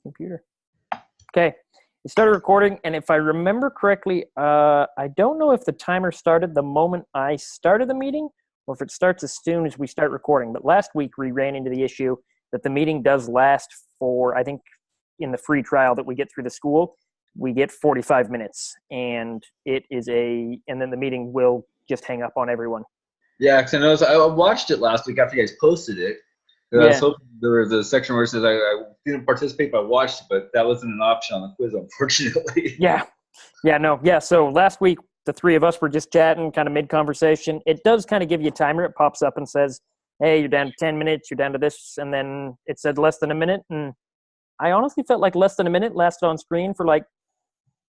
Computer. Okay. It started recording, and if I remember correctly, I don't know if the timer started the moment I started the meeting or if it starts as soon as we start recording. But last week we ran into the issue that the meeting does last for, I think, in the free trial that we get through the school, we get 45 minutes, and and then the meeting will just hang up on everyone. Yeah, because I watched it last week after you guys posted it. Yeah. I was hoping there was a section where it says I didn't participate, but I watched it, but that wasn't an option on the quiz, unfortunately. Yeah. So last week, the three of us were just chatting, kind of mid-conversation. It does kind of give you a timer. It pops up and says, hey, you're down to 10 minutes, you're down to this, and then it said less than a minute. And I honestly felt like less than a minute lasted on screen for like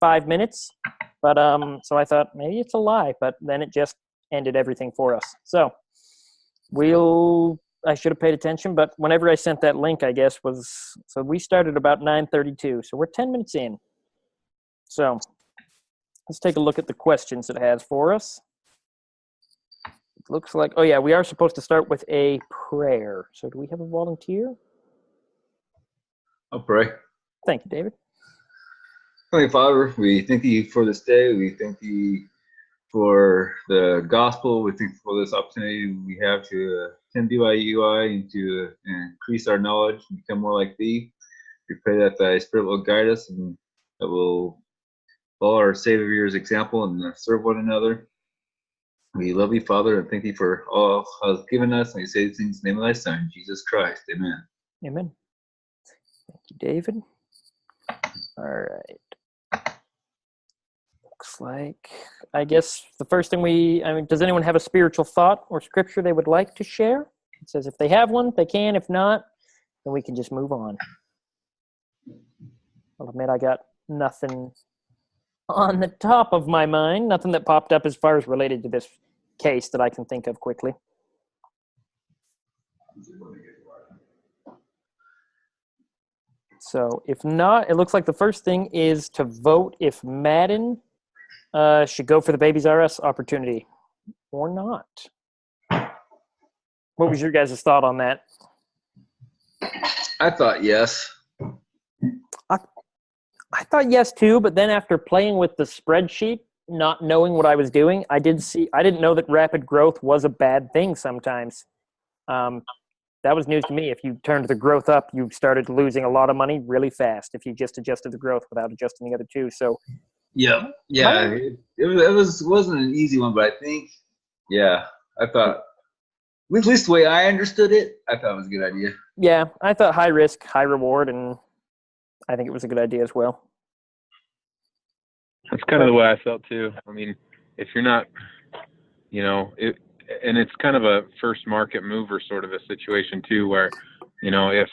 5 minutes. But so I thought maybe it's a lie, but then it just ended everything for us. So I should have paid attention, but whenever I sent that link, I guess so we started about 9:32. So we're 10 minutes in. So let's take a look at the questions it has for us. It looks like, oh yeah, we are supposed to start with a prayer. So do we have a volunteer? I'll pray. Thank you, David. Heavenly Father, we thank you for this day. We thank you for the gospel. We thank you for this opportunity we have to attend BYUI and to increase our knowledge and become more like thee. We pray that thy Spirit will guide us and that we'll follow our Savior's example and serve one another. We love you, Father, and thank you for all has given us. And we say these things in the name of thy Son, Jesus Christ. Amen. Amen. Thank you, David. All right. Looks like, I guess the first thing does anyone have a spiritual thought or scripture they would like to share? It says if they have one, they can. If not, then we can just move on. I'll admit I got nothing on the top of my mind, nothing that popped up as far as related to this case that I can think of quickly. So if not, it looks like the first thing is to vote if Madden should go for the Babies R Us opportunity or not. What was your guys' thought on that? I thought yes. I thought yes too, but then after playing with the spreadsheet, not knowing what I was doing, I didn't know that rapid growth was a bad thing sometimes. That was news to me. If you turned the growth up, you started losing a lot of money really fast if you just adjusted the growth without adjusting the other two. So yeah. It wasn't an easy one, but I think, I thought, at least the way I understood it, I thought it was a good idea. Yeah, I thought high risk, high reward, and I think it was a good idea as well. That's kind of the way I felt too. I mean, if you're not, and it's kind of a first market mover sort of a situation too, where, if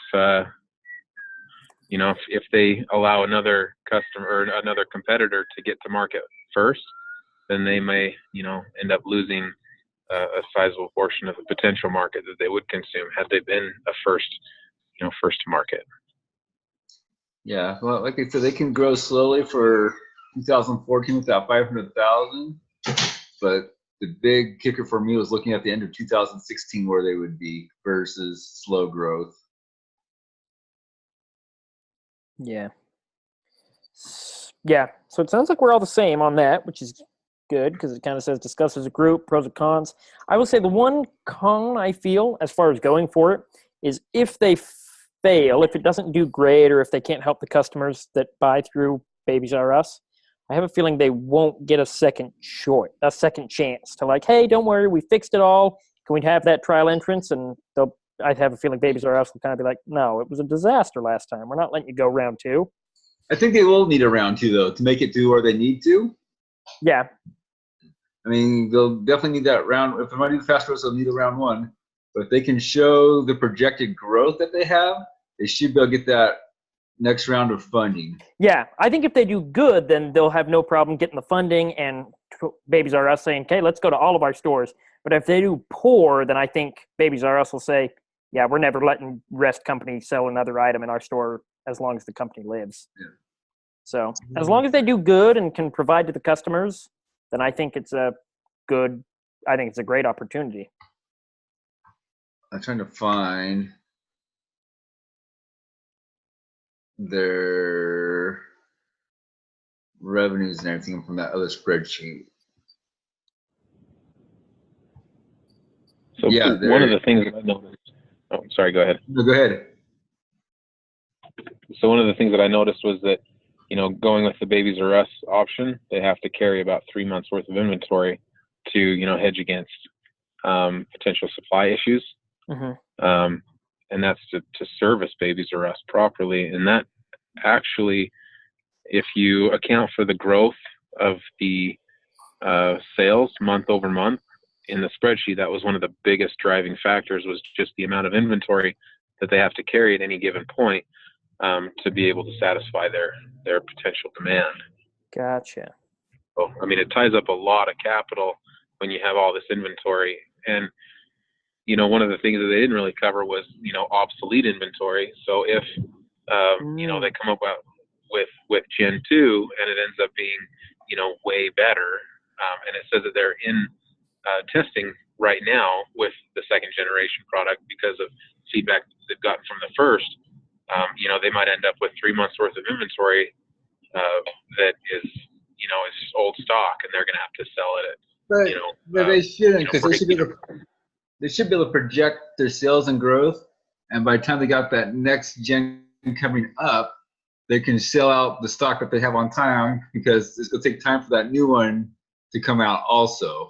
they allow another customer or another competitor to get to market first, then they may, end up losing a sizable portion of the potential market that they would consume had they been a first to market. Yeah, well, like I said, they can grow slowly for 2014 without 500,000, but the big kicker for me was looking at the end of 2016 where they would be versus slow growth. Yeah. So it sounds like we're all the same on that, which is good because it kind of says discuss as a group, pros and cons. I will say the one con I feel as far as going for it is if they fail, if it doesn't do great, or if they can't help the customers that buy through Babies R Us, I have a feeling they won't get a second chance to like, hey, don't worry, we fixed it all. Can we have that trial entrance? And I have a feeling Babies R Us will kind of be like, no, it was a disaster last time. We're not letting you go round two. I think they will need a round two, though, to make it to where they need to. Yeah. I mean, they'll definitely need that round. If they're going to do the fast growth, they'll need a round one. But if they can show the projected growth that they have, they should be able to get that next round of funding. Yeah, I think if they do good, then they'll have no problem getting the funding and Babies R Us saying, okay, let's go to all of our stores. But if they do poor, then I think Babies R Us will say, yeah, we're never letting Rest Company sell another item in our store as long as the company lives. Yeah. So as long as they do good and can provide to the customers, then I think it's a great opportunity. I'm trying to find. their revenues and everything from that other spreadsheet. So Yeah, one of the things that I noticed. Oh, sorry. Go ahead. No, go ahead. So one of the things that I noticed was that, going with the Babies R Us option, they have to carry about 3 months worth of inventory to, hedge against potential supply issues. Mm-hmm. And that's to service Babies R Us properly. And that actually, if you account for the growth of the sales month over month in the spreadsheet, that was one of the biggest driving factors, was just the amount of inventory that they have to carry at any given point to be able to satisfy their potential demand. Gotcha. So, I mean, it ties up a lot of capital when you have all this inventory. And, one of the things that they didn't really cover was, obsolete inventory. So if, they come up with Gen 2 and it ends up being, way better, and it says that they're in testing right now with the second generation product because of feedback they've gotten from the first, they might end up with 3 months worth of inventory that is, is just old stock, and they're going to have to sell it at, But they shouldn't, because they should be able to project their sales and growth, and by the time they got that next gen coming up, they can sell out the stock that they have on time, because it's going to take time for that new one to come out also.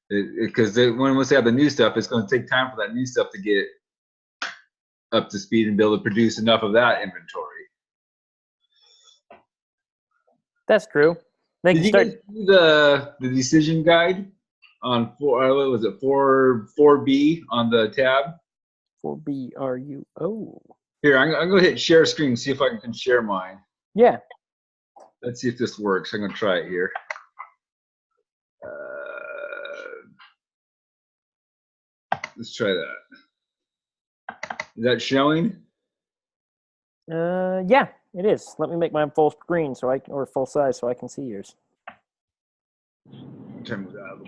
Because once they have the new stuff, it's going to take time for that new stuff to get up to speed and be able to produce enough of that inventory. That's true. They Did can you start. guys see the decision guide on what was it, 4B on the tab? 4BRUO. Here, I'm going to hit share screen and see if I can share mine. Yeah. Let's see if this works. I'm going to try it here. Let's try that. Is that showing? Yeah, it is. Let me make mine full screen or full size so I can see yours.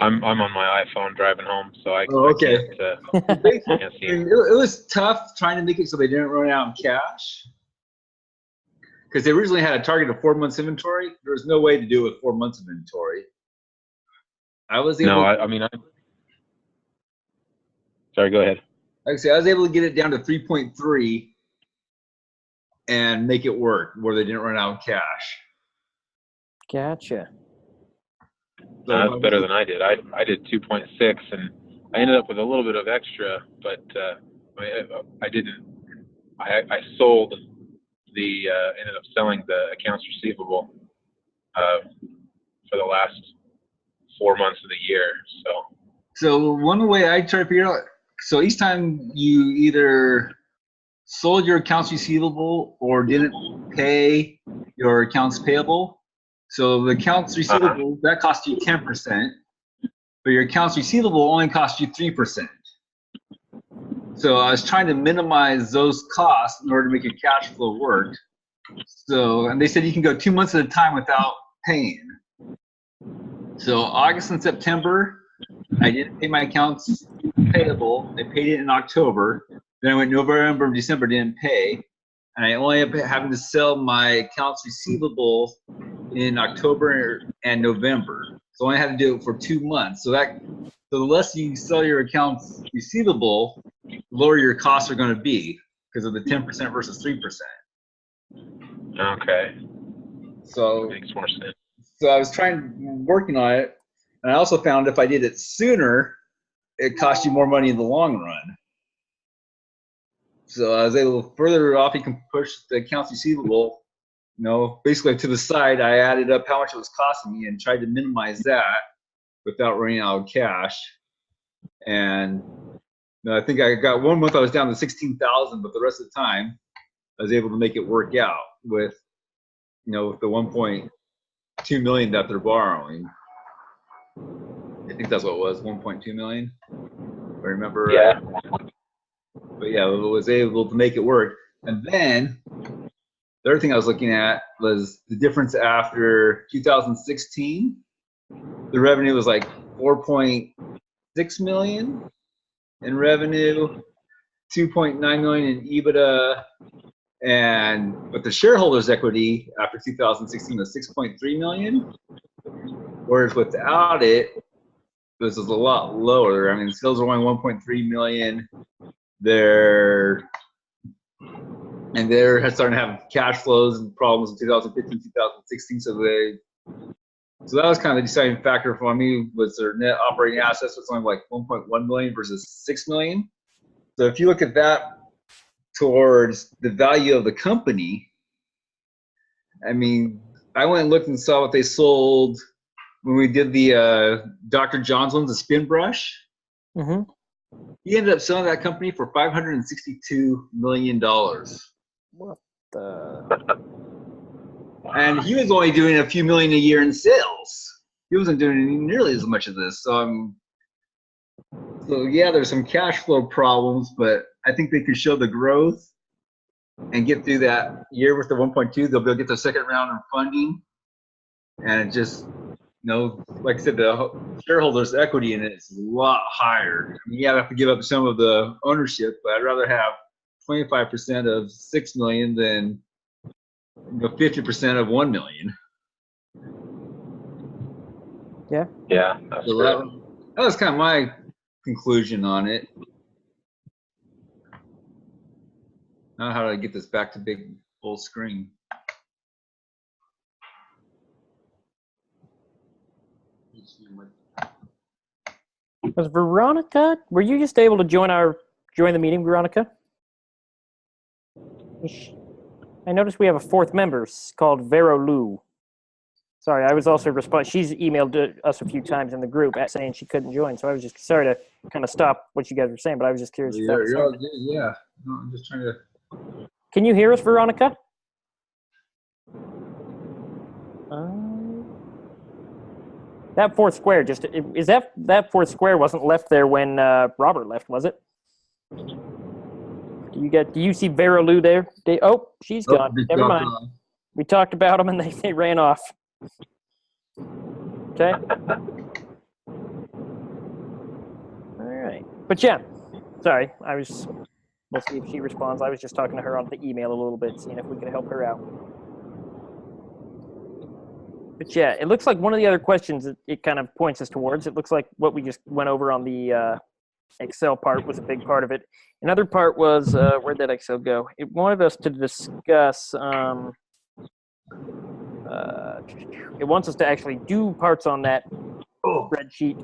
I'm on my iPhone driving home, so I okay. can't see it. It was tough trying to make it so they didn't run out of cash, because they originally had a target of 4 months inventory. There was no way to do it with 4 months of inventory. I was able. Sorry, go ahead. Like I said, I was able to get it down to 3.3 and make it work where they didn't run out of cash. Gotcha. So that's better than I did. I did 2.6, and I ended up with a little bit of extra, but I didn't. I sold ended up selling the accounts receivable for the last 4 months of the year. So one way I try to figure out, so each time you either sold your accounts receivable or didn't pay your accounts payable. So the accounts receivable, that cost you 10%, but your accounts receivable only cost you 3%. So I was trying to minimize those costs in order to make your cash flow work. So, and they said you can go 2 months at a time without paying. So August and September, I didn't pay my accounts payable. I paid it in October. Then I went November and December, didn't pay. And I only ended up having to sell my accounts receivable in October and November. So I only had to do it for 2 months. So the less you sell your accounts receivable, the lower your costs are going to be because of the 10% versus 3%. Okay. So makes more sense. So I was working on it, and I also found if I did it sooner, it cost you more money in the long run. So I was able to further off. You can push the accounts receivable, basically to the side. I added up how much it was costing me and tried to minimize that without running out of cash. And I think I got 1 month I was down to 16,000, but the rest of the time I was able to make it work out with, with the 1.2 million that they're borrowing. I think that's what it was, 1.2 million. If I remember right. But yeah, I was able to make it work. And then the other thing I was looking at was the difference after 2016. The revenue was like 4.6 million in revenue. 2.9 million in EBITDA, but the shareholders' equity after 2016 was 6.3 million. Whereas without it, this is a lot lower. I mean, sales are only 1.3 million. They're starting to have cash flows and problems in 2015, 2016. So that was kind of the deciding factor for me. Was their net operating assets was only like 1.1 million versus 6 million. So if you look at that towards the value of the company, I mean, I went and looked and saw what they sold when we did the Dr. John's one, the spin brush. Mm-hmm. He ended up selling that company for $562 million. What the? And he was only doing a few million a year in sales. He wasn't doing nearly as much of this. So yeah, there's some cash flow problems, but I think they could show the growth and get through that year with the 1.2. They'll be able to get the second round of funding. And it just, like I said, the shareholders' equity in it is a lot higher. I mean, you have to give up some of the ownership, but I'd rather have 25% of 6 million than 50% of 1 million. Yeah, that's So that was kind of my conclusion on it. Now how do I get this back to big full screen? Was Veronica? Were you just able to join the meeting, Veronica? I noticed we have a fourth member called Vero Lou. Sorry, I was also she's emailed us a few times in the group saying she couldn't join, so I was just sorry to kind of stop what you guys were saying, but I was just curious. Yeah. No, I'm just trying to. Can you hear us, Veronica? That fourth square that fourth square wasn't left there when Robert left, was it? Do you see Vera Lou there? Oh, she's gone. Never mind. We talked about them and they ran off. Okay. All right. But yeah, sorry. We'll see if she responds. I was just talking to her on the email a little bit, seeing if we could help her out. But yeah, it looks like one of the other questions it kind of points us towards, it looks like what we just went over on the Excel part was a big part of it. Another part was, where'd that Excel go? It wanted us to discuss, it wants us to actually do parts on that spreadsheet.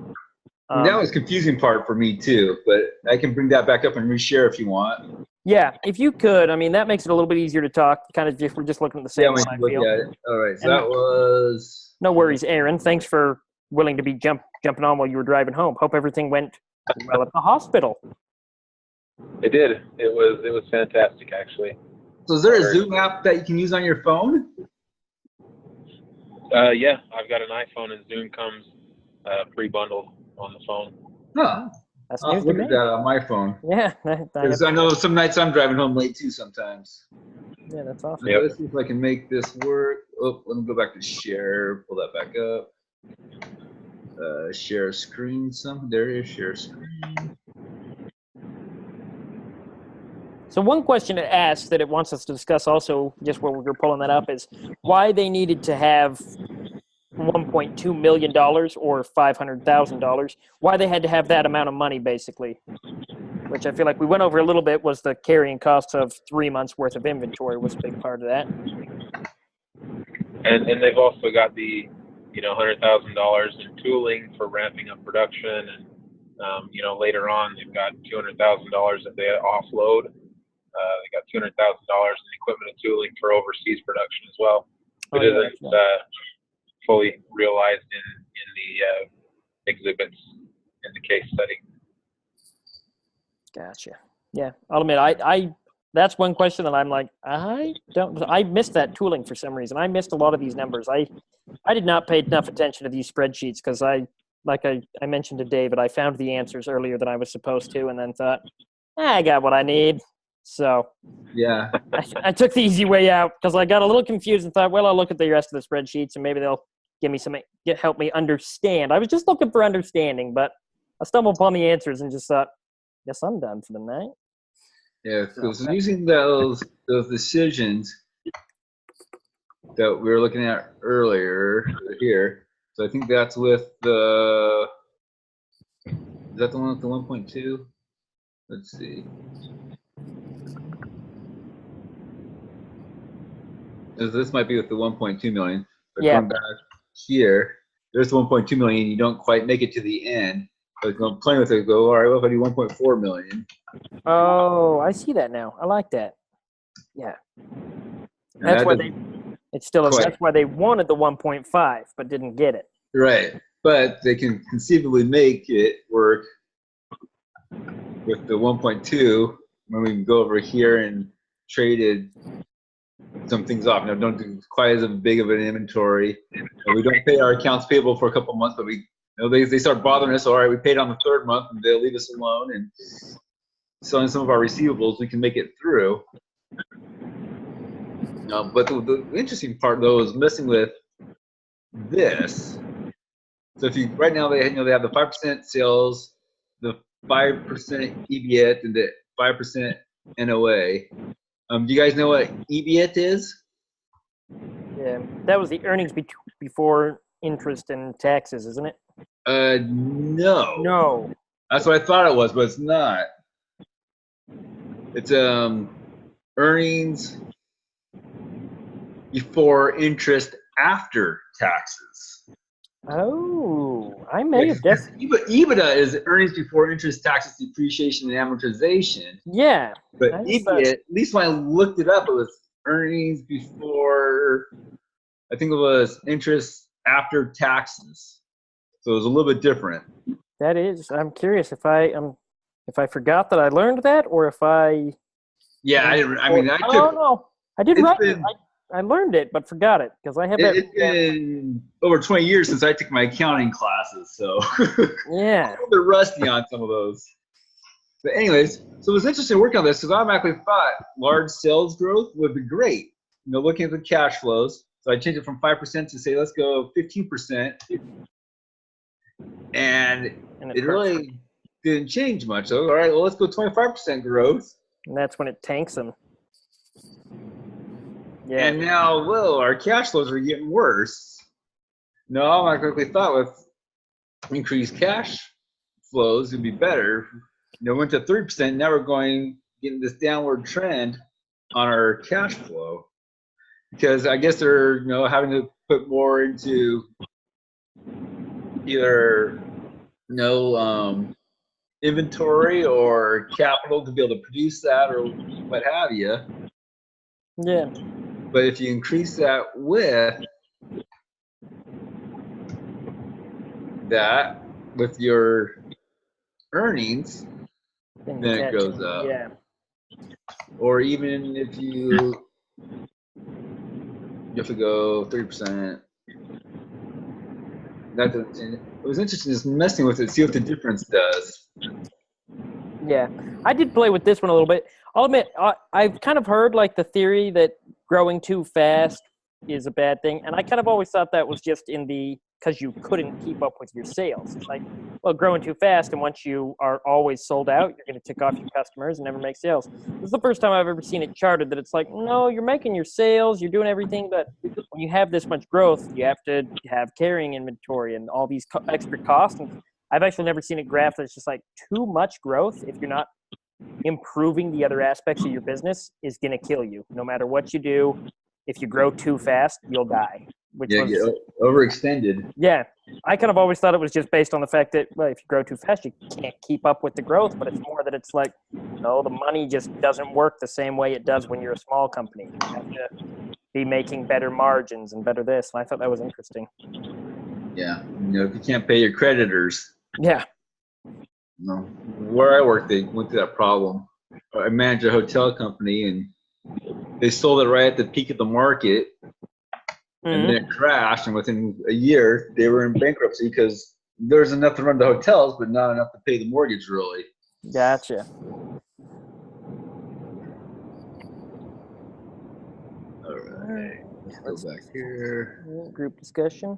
That was confusing part for me too, but I can bring that back up and reshare if you want. Yeah, if you could, I mean, that makes it a little bit easier to talk, kind of if we're just looking at the same one, I feel. At it. All right, so that was... No worries, Aaron. Thanks for willing to be jumping on while you were driving home. Hope everything went well at the hospital. It did. It was fantastic, actually. So is there a Zoom app that you can use on your phone? Yeah, I've got an iPhone and Zoom comes pre-bundled on the phone. Huh. That's I'll news to look me. at that on my phone. Yeah. Because I know some nights I'm driving home late too sometimes. Yeah, that's awesome. Yep. Let's see if I can make this work. Oh, let me go back to share. Pull that back up. Share screen. There it is. Share screen. So one question it asks that it wants us to discuss also, just where we're pulling that up, is why they needed to have $1.2 million or $500,000, why they had to have that amount of money, basically, which I feel like we went over a little bit, was the carrying costs of 3 months worth of inventory was a big part of that. And they've also got the, $100,000 in tooling for ramping up production. And, later on, they've got $200,000 that they offload. They got $200,000 in equipment and tooling for overseas production as well. It isn't fully realized in the exhibits in the case study. Gotcha. Yeah, I'll admit, I that's one question that I'm like, I missed that tooling for some reason. I missed a lot of these numbers. I did not pay enough attention to these spreadsheets because I mentioned to David, I found the answers earlier than I was supposed to, and then thought, I got what I need. So yeah, I took the easy way out because I got a little confused and thought, well, I'll look at the rest of the spreadsheets and maybe they'll give me help me understand. I was just looking for understanding, but I stumbled upon the answers and just thought, guess I'm done for the night. Yeah, because using those decisions that we were looking at earlier here. So I think that's with the. Is that the one with the 1.2? Let's see. This might be with the 1.2 million. But Yeah. going back here, there's 1.2 million. You don't quite make it to the end. But I'm playing with it. Go, all right. Well, if I do 1.4 million. Oh, I see that now. I like that. Yeah. That's why they. It's still. That's why they wanted the 1.5, but didn't get it. Right, but they can conceivably make it work with the 1.2 when we can go over here and traded some things off. Now, don't do quite as big of an inventory. We don't pay our accounts payable for a couple of months, but they start bothering us. All right, we paid on the third month, and they'll leave us alone. And selling some of our receivables, we can make it through. But the interesting part, though, is messing with this. So if you right now they have the 5% sales, the 5% EBIT, and the 5% NOA. Do you guys know what EBIT is? Yeah, that was the earnings before interest and taxes, isn't it? No. No. That's what I thought it was, but it's not. It's earnings before interest after taxes. Oh, I may have guessed. EBITDA is earnings before interest, taxes, depreciation, and amortization. Yeah. But EBIT, at least when I looked it up, it was earnings before, I think it was interest after taxes. So it was a little bit different. That is. I'm curious if I forgot that I learned that, or if I. Yeah, I don't know. I did write it. I learned it, but forgot it because I have that. It's been over 20 years since I took my accounting classes, so yeah, I'm a little rusty on some of those. But anyways, so it was interesting working on this because I automatically thought large sales growth would be great. Looking at the cash flows, so I changed it from 5% to say let's go 15%, and it really didn't change much. So all right, well let's go 25% growth. And that's when it tanks them. Yeah. And now, our cash flows are getting worse. No, I quickly thought with increased cash flows it'd be better. Went to 3%. Now we're getting this downward trend on our cash flow because I guess they're having to put more into either inventory or capital to be able to produce that or what have you. Yeah. But if you increase that with your earnings, then it goes up. Yeah. Or even if you have to go 3%. That doesn't change. It was interesting just messing with it, see what the difference does. Yeah, I did play with this one a little bit. I'll admit, I've kind of heard like the theory that growing too fast is a bad thing, and I kind of always thought that was just because you couldn't keep up with your sales. It's like, well, growing too fast, and once you are always sold out, you're going to tick off your customers and never make sales. This is the first time I've ever seen it charted that it's like, no, you're making your sales, you're doing everything, but when you have this much growth, you have to have carrying inventory and all these extra costs. And I've actually never seen a graph that's just like too much growth if you're not improving the other aspects of your business is going to kill you. No matter what you do, if you grow too fast, you'll die. Get overextended. Yeah. I kind of always thought it was just based on the fact that, well, if you grow too fast, you can't keep up with the growth, but it's more that it's like, the money just doesn't work the same way it does when you're a small company. You have to be making better margins and better this. And I thought that was interesting. Yeah. If you can't pay your creditors. Yeah. Where I worked, they went through that problem. I managed a hotel company, and they sold it right at the peak of the market, and then it crashed. And within a year, they were in bankruptcy because there was enough to run the hotels, but not enough to pay the mortgage, really. Gotcha. All right. Let's go back here. Group discussion.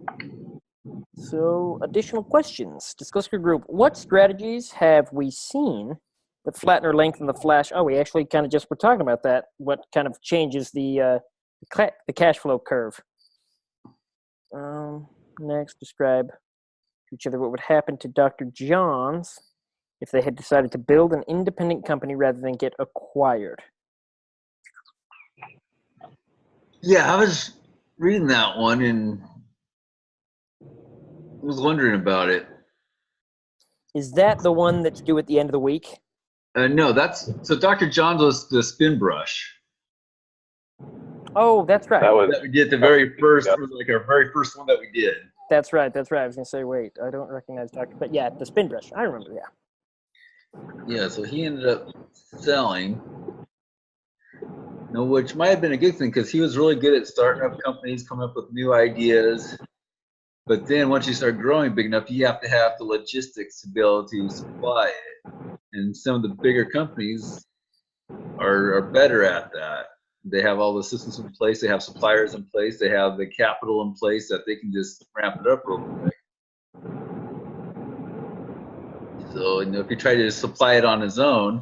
So, additional questions. Discuss your group. What strategies have we seen The flattener length and the flash. Oh, we actually kind of just were talking about that. What kind of changes the cash flow curve? Next, describe to each other what would happen to Dr. John's if they had decided to build an independent company rather than get acquired. Yeah, I was reading that one and was wondering about it. Is that the one that's due at the end of the week? No, so Dr. John's was the spin brush. Oh, that's right. That we did the very first, like our very first one that we did. That's right. I was going to say, wait, I don't recognize Dr. But yeah, the spin brush. I remember, yeah. Yeah, so he ended up selling, which might have been a good thing because he was really good at starting up companies, coming up with new ideas. But then once you start growing big enough, you have to have the logistics to be able to supply it. And some of the bigger companies are better at that. They have all the systems in place. They have suppliers in place. They have the capital in place that they can just ramp it up real quick. So if you try to supply it on his own,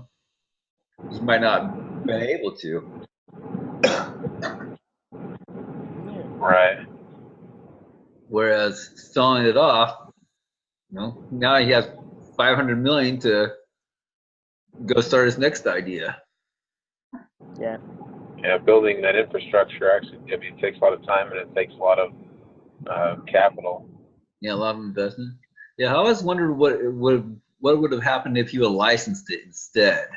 he might not have been able to. Right. Whereas selling it off, now he has $500 million to go start his next idea. Yeah. Yeah, building that infrastructure actually, it takes a lot of time and it takes a lot of capital. Yeah, a lot of investment. Yeah, I always wondered what would have happened if you had licensed it instead.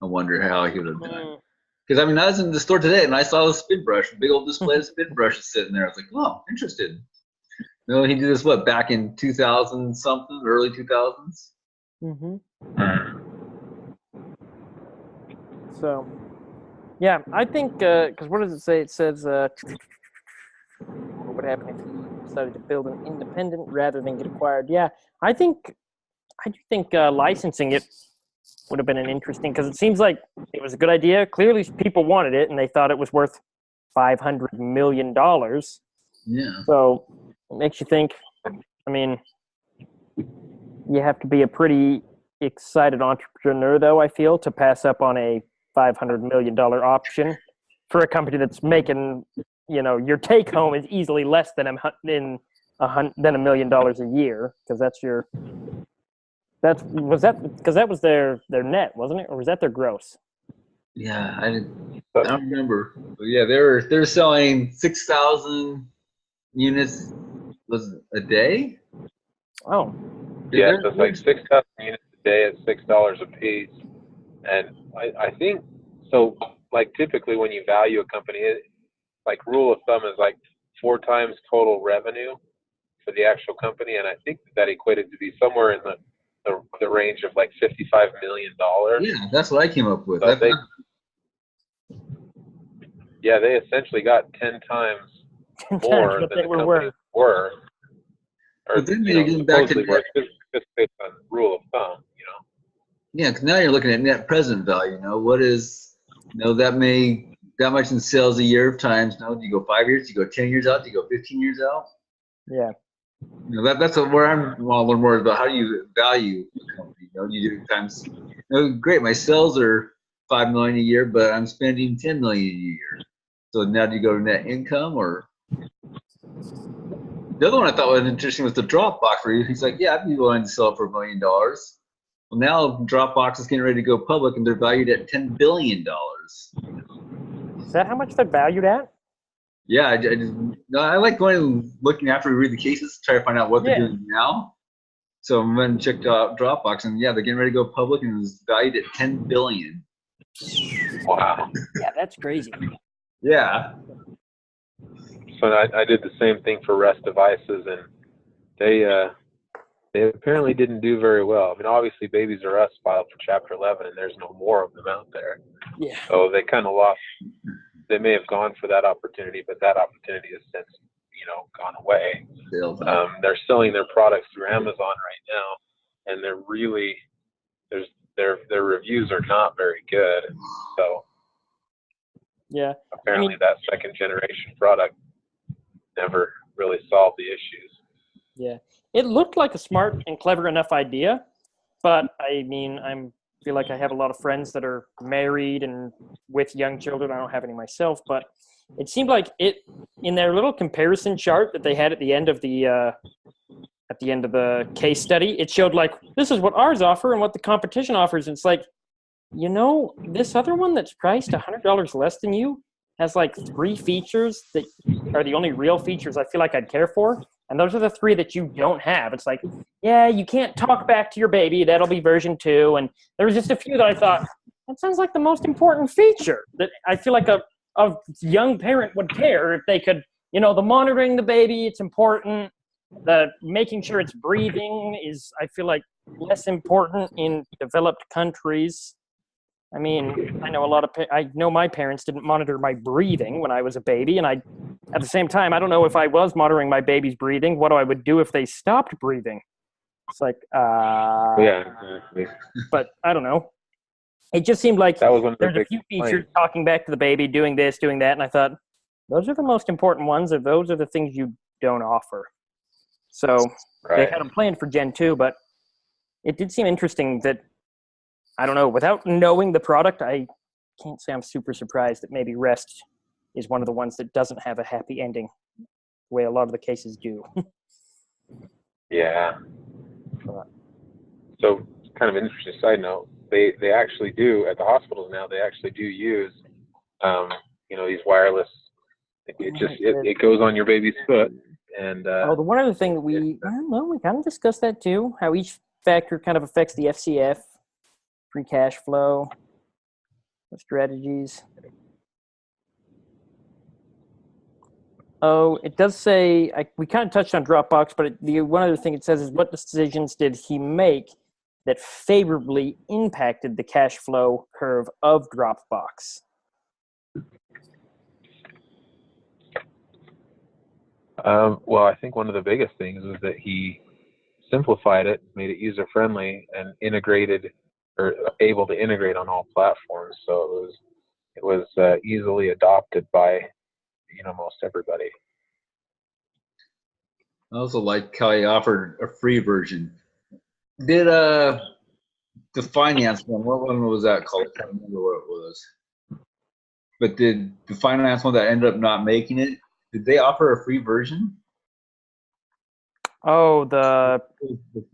I wonder how he would have done. Because I was in the store today and I saw the spin brush, a big old display of spin brushes sitting there. I was like, oh, interested. He did this back in 2000 something, early 2000s. So, yeah, I think because what does it say? It says what would happen if you decided to build an independent rather than get acquired? Yeah, I do think licensing it would have been an interesting, because it seems like it was a good idea. Clearly, people wanted it and they thought it was worth $500 million. Yeah. So it makes you think. You have to be a pretty excited entrepreneur, though, I feel, to pass up on a $500 million option for a company that's making, your take home is easily less than $1 million a year, because that was their net, wasn't it, or was that their gross? Yeah, I don't remember. But yeah, they're selling 6,000 units a day. Oh. Yeah, so it's like 6,000 units a day at $6 a piece. And I think, so like typically when you value a company, like rule of thumb is like 4 times total revenue for the actual company. And I think that equated to be somewhere in the range of like $55 million. Yeah, that's what I came up with. So they essentially got 10 times more than the companies were. But then you're getting back to just based on rule of thumb, Yeah, because now you're looking at net present value. What is, that much in sales a year of times. Do you go 5 years? Do you go 10 years out? Do you go 15 years out? Yeah. That's where I want to learn more about. How do you value a company? You do times. Great, my sales are $5 million a year, but I'm spending $10 million a year. So now do you go to net income or? The other one I thought was interesting was the Dropbox review. He's like, yeah, I'd be willing to sell it for $1 million. Well, now Dropbox is getting ready to go public, and they're valued at $10 billion. Is that how much they're valued at? Yeah, I like looking after we read the cases to try to find out what they're doing now. So I went and checked out Dropbox, and yeah, they're getting ready to go public, and it was valued at $10 billion. Wow. Yeah, that's crazy. Yeah. So I did the same thing for Rest Devices, and they apparently didn't do very well. Obviously, Babies R Us filed for Chapter 11, and there's no more of them out there. Yeah. So they kind of lost. They may have gone for that opportunity, but that opportunity has since, gone away. They're selling their products through Amazon right now, and they're really their reviews are not very good. So yeah, apparently that second generation product never really solved the issues. Yeah, it looked like a smart and clever enough idea, but I'm feel like I have a lot of friends that are married and with young children. I don't have any myself, but it seemed like it in their little comparison chart that they had at the end of the case study. It showed like this is what ours offer and what the competition offers. And it's like, this other one that's priced $100 less than you has like 3 features that are the only real features I feel like I'd care for. And those are the 3 that you don't have. It's like, yeah, you can't talk back to your baby. That'll be version 2. And there was just a few that I thought, that sounds like the most important feature that I feel like a young parent would care if they could, the monitoring the baby, it's important. The making sure it's breathing is, I feel like, less important in developed countries. I mean, I know my parents didn't monitor my breathing when I was a baby, and at the same time, I don't know if I was monitoring my baby's breathing, what I would do if they stopped breathing. It's like, yeah, exactly. But I don't know. It just seemed like that was one of there's a few features talking back to the baby, doing this, doing that, and I thought, those are the most important ones, or those are the things you don't offer. So They had them planned for Gen 2, but it did seem interesting that, I don't know, without knowing the product, I can't say I'm super surprised that maybe Rest is one of the ones that doesn't have a happy ending, the way a lot of the cases do. Yeah. So, kind of an interesting side note, they actually do, at the hospitals now, they actually do use, these wireless, it goes on your baby's foot. And the one other thing that we kind of discussed that too, how each factor kind of affects the FCF, free cash flow, strategies. Oh, it does say, we kind of touched on Dropbox, but the one other thing it says is, what decisions did he make that favorably impacted the cash flow curve of Dropbox? Well, I think one of the biggest things was that he simplified it, made it user-friendly, and integrated, or able to integrate on all platforms. So it was easily adopted by, most everybody. I also like how he offered a free version. Did the finance one? What one was that called? I can't remember what it was. But did the finance one that ended up not making it? Did they offer a free version? Oh, the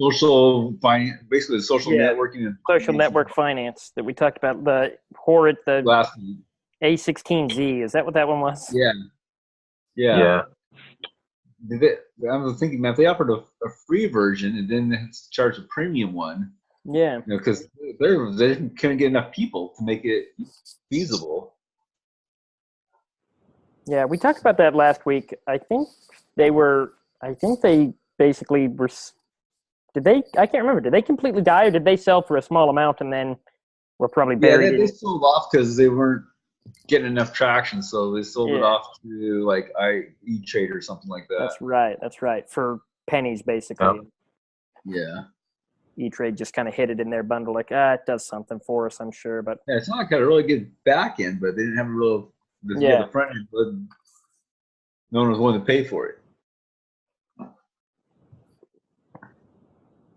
social finance, basically the social networking and social network finance that we talked about. The horrid, the last week. A16Z. Is that what that one was? Yeah. I was thinking, man, if they offered a free version and then charge a premium one, because they couldn't get enough people to make it feasible. Yeah, we talked about that last week. I think they basically were. I can't remember. Did they completely die, or did they sell for a small amount and then were probably buried? Yeah, they sold off because they weren't getting enough traction, so they sold it off to like E-Trade or something like that. That's right. For pennies, basically. Yeah. E-Trade just kind of hid it in their bundle, like, it does something for us, I'm sure. But yeah, it's not like a really good back end, but they didn't have a real the front end, but no one was willing to pay for it.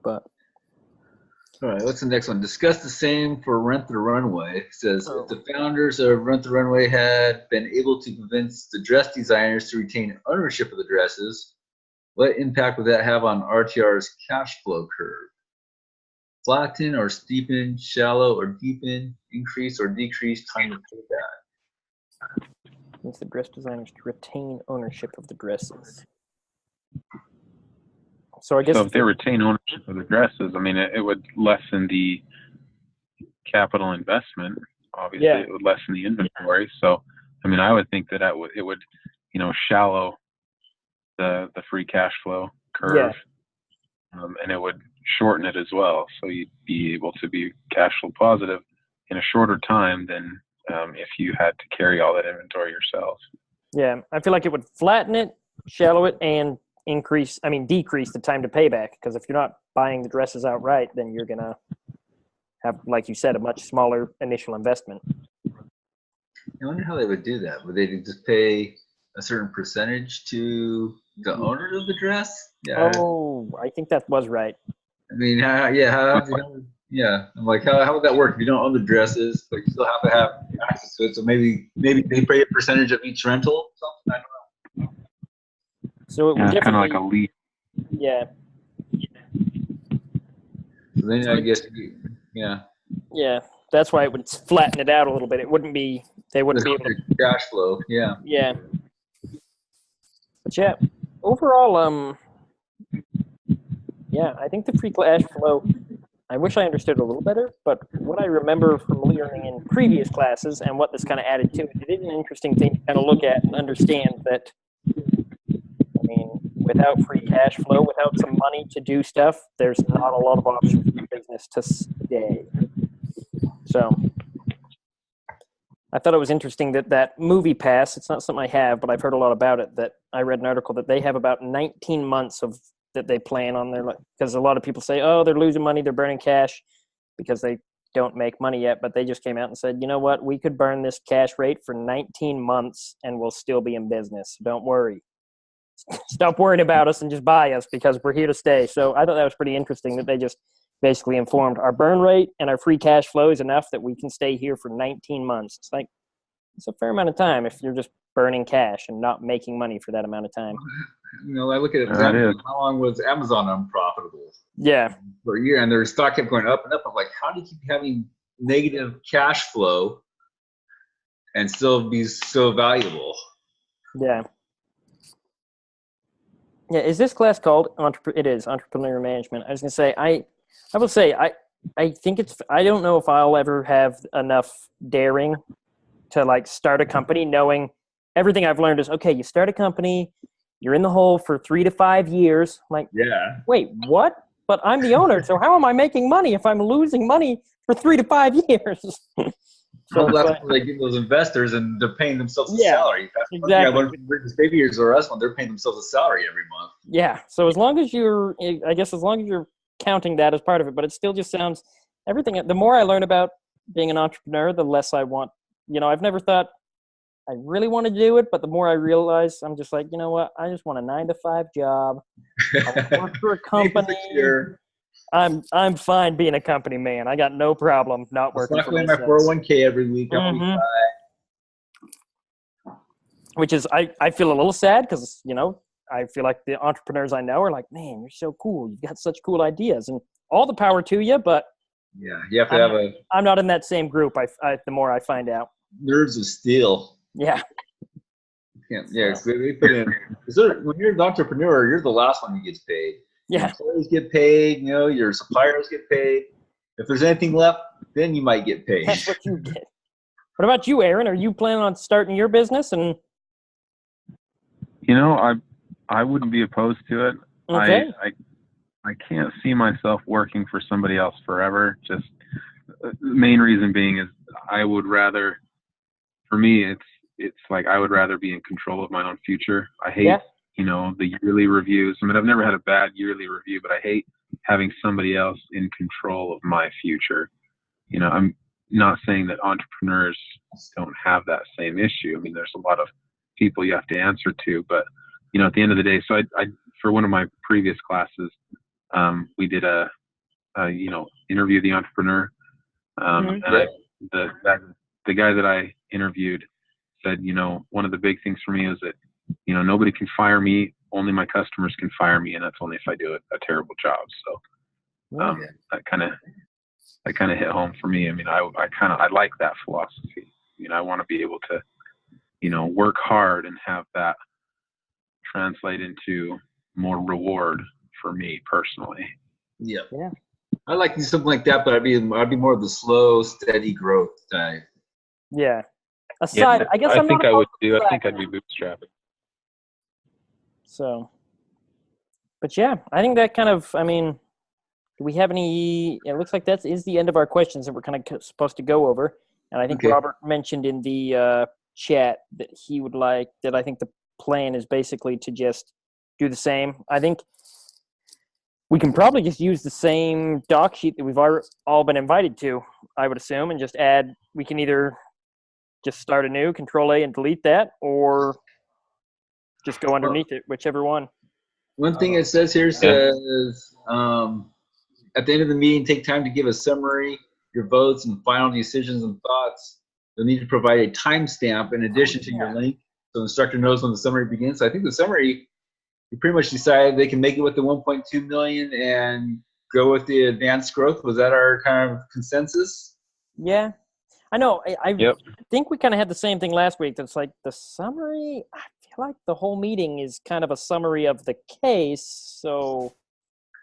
But all right, what's the next one? Discuss the same for Rent the Runway. It says, if the founders of Rent the Runway had been able to convince the dress designers to retain ownership of the dresses, what impact would that have on RTR's cash flow curve? Flatten or steepen, shallow or deepen, increase or decrease time of payback? Convince the dress designers to retain ownership of the dresses. So I guess if they retain ownership of the dresses, I mean, it would lessen the capital investment. Obviously, it would lessen the inventory. So, I mean, I would think that it would, shallow the free cash flow curve, and it would shorten it as well. So you'd be able to be cash flow positive in a shorter time than if you had to carry all that inventory yourself. Yeah, I feel like it would flatten it, shallow it, and decrease the time to payback, because if you're not buying the dresses outright, then you're going to have, like you said, a much smaller initial investment. I wonder how they would do that. Would they just pay a certain percentage to the owner of the dress? Yeah. Oh, I think that was right. I mean, how Yeah, I'm like, how would that work if you don't own the dresses, but you still have to have access to it? So maybe they pay a percentage of each rental, something. I don't So it would Yeah, it's kind of definitely, like a lease. yeah, know. So then I guess, yeah, yeah. That's why it would flatten it out a little bit. It wouldn't be, they wouldn't there's be able to, cash flow. Yeah, yeah. But yeah, overall, yeah, I think the free cash flow, I wish I understood it a little better, but what I remember from learning in previous classes and what this kind of added to it, it is an interesting thing to kind of look at and understand that, I mean, without free cash flow, without some money to do stuff, there's not a lot of options for the business to stay. So I thought it was interesting that that movie pass, it's not something I have, but I've heard a lot about it, that I read an article that they have about 19 months of that they plan on their, because a lot of people say, oh, they're losing money, they're burning cash because they don't make money yet, but they just came out and said, you know what, we could burn this cash rate for 19 months and we'll still be in business. Don't worry. Stop worrying about us and just buy us because we're here to stay. So I thought that was pretty interesting that they just basically informed our burn rate and our free cash flow is enough that we can stay here for 19 months. It's like, it's a fair amount of time if you're just burning cash and not making money for that amount of time. I look at it. How long was Amazon unprofitable? Yeah. For a year, and their stock kept going up and up. I'm like, how do you keep having negative cash flow and still be so valuable? Yeah. Yeah. Is this class called It is Entrepreneur Management. I was gonna say I will say I think it's, I don't know if I'll ever have enough daring to like start a company knowing everything I've learned is okay, you start a company, you're in the hole for 3 to 5 years. I'm like, Yeah. wait, what? But I'm the owner, so how am I making money if I'm losing money for 3 to 5 years? So that's when they get those investors and they're paying themselves a salary. That's exactly. I learned from Business Babies or us when they're paying themselves a salary every month. Yeah. So as long as you're, I guess, as long as you're counting that as part of it, but it still just sounds everything. The more I learn about being an entrepreneur, the less I want. I've never thought I really want to do it, but the more I realize, I'm just like, you know what? I just want a 9-to-5 job. I work for a company. I'm fine being a company man. I got no problem not working for myself. My 401k every week. Which is, I feel a little sad because, I feel like the entrepreneurs I know are like, man, you're so cool. You've got such cool ideas and all the power to you. But yeah, you have to I'm not in that same group. The more I find out. Nerves of steel. Yeah. Yeah. So they put in. When you're an entrepreneur, you're the last one who gets paid. Yeah. Your employees get paid. Your suppliers get paid. If there's anything left, then you might get paid. That's what you get. What about you, Aaron? Are you planning on starting your business? And I wouldn't be opposed to it. Okay. I can't see myself working for somebody else forever. Just the main reason being is I would rather, for me, it's like I would rather be in control of my own future. I hate, the yearly reviews. I mean, I've never had a bad yearly review, but I hate having somebody else in control of my future. I'm not saying that entrepreneurs don't have that same issue. I mean, there's a lot of people you have to answer to, but at the end of the day, so I for one of my previous classes, we did a interview the entrepreneur, and the guy that I interviewed said, one of the big things for me is that, nobody can fire me, only my customers can fire me, and that's only if I do a terrible job. So that kind of hit home for me. I mean, I like that philosophy. I want to be able to, work hard and have that translate into more reward for me personally. Yeah. I like to do something like that, but I'd be more of the slow, steady growth type. Yeah. I think I would do. I think I'd be bootstrapping. So, but yeah, I think that kind of, do we have any, it looks like that is the end of our questions that we're kind of supposed to go over. And I think Robert mentioned in the chat that he would like, that I think the plan is basically to just do the same. I think we can probably just use the same doc sheet that we've all been invited to, I would assume, and just add, we can either just start anew, Control-A and delete that, or just go underneath it, whichever one. One thing it says here says at the end of the meeting, take time to give a summary, your votes and final decisions and thoughts. You'll need to provide a timestamp in addition to your link, so the instructor knows when the summary begins. So I think the summary, you pretty much decided they can make it with the 1.2 million and go with the advanced growth. Was that our kind of consensus? Yeah. I know. I Yep. think we kind of had the same thing last week. That's like the summary. I feel like the whole meeting is kind of a summary of the case. So,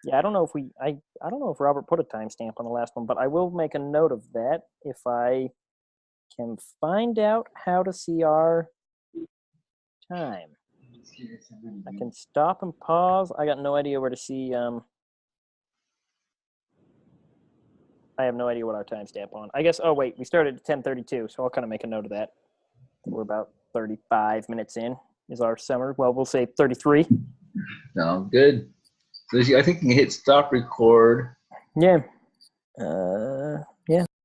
yeah, I don't know if I don't know if Robert put a timestamp on the last one, but I will make a note of that if I can find out how to see our time. I can stop and pause. I got no idea where to see. I have no idea what our timestamp on. I guess. Oh wait, we started at 10:32, so I'll kind of make a note of that. We're about 35 minutes in. Is our summer? Well, we'll say 33. Sounds good. So I think you can hit stop record. Yeah.